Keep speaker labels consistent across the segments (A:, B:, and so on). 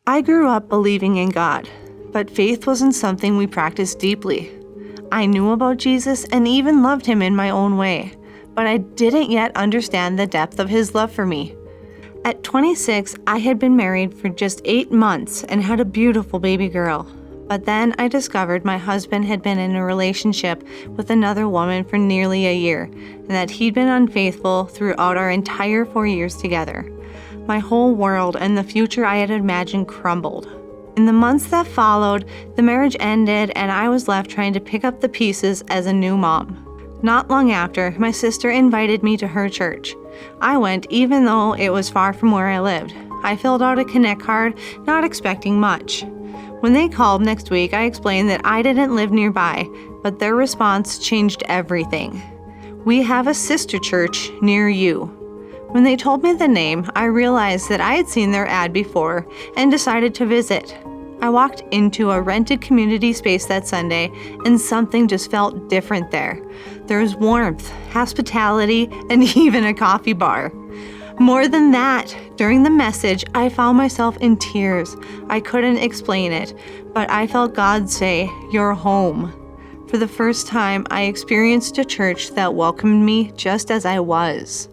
A: I grew up believing in God, but faith wasn't something we practiced deeply. I knew about Jesus and even loved him in my own way, but I didn't yet understand the depth of his love for me. At 26, I had been married for just 8 months and had a beautiful baby girl. But then I discovered my husband had been in a relationship with another woman for nearly a year, and that he'd been unfaithful throughout our entire 4 years together. My whole world and the future I had imagined crumbled. In the months that followed, the marriage ended and I was left trying to pick up the pieces as a new mom. Not long after, my sister invited me to her church. I went even though it was far from where I lived. I filled out a Connect card, not expecting much. When they called next week, I explained that I didn't live nearby, but their response changed everything. "We have a sister church near you." When they told me the name, I realized that I had seen their ad before and decided to visit. I walked into a rented community space that Sunday, and something just felt different there. There was warmth, hospitality, and even a coffee bar. More than that, during the message, I found myself in tears. I couldn't explain it, but I felt God say, "You're home." For the first time, I experienced a church that welcomed me just as I was.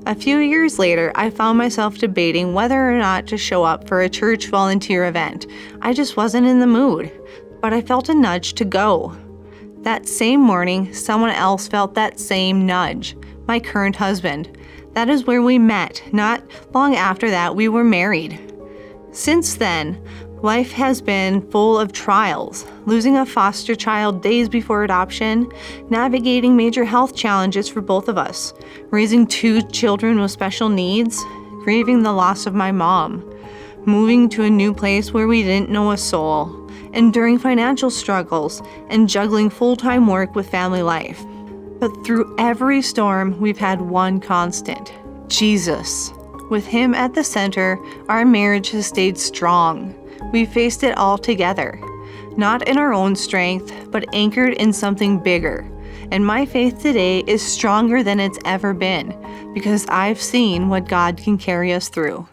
A: A few years later, I found myself debating whether or not to show up for a church volunteer event. I just wasn't in the mood, but I felt a nudge to go. That same morning, someone else felt that same nudge, my current husband. That is where we met. Not long after that, we were married. Since then, life has been full of trials, losing a foster child days before adoption, navigating major health challenges for both of us, raising 2 children with special needs, grieving the loss of my mom, moving to a new place where we didn't know a soul, enduring financial struggles, and juggling full-time work with family life. But through every storm, we've had one constant: Jesus. With him at the center, our marriage has stayed strong. We faced it all together, not in our own strength, but anchored in something bigger. And my faith today is stronger than it's ever been, because I've seen what God can carry us through.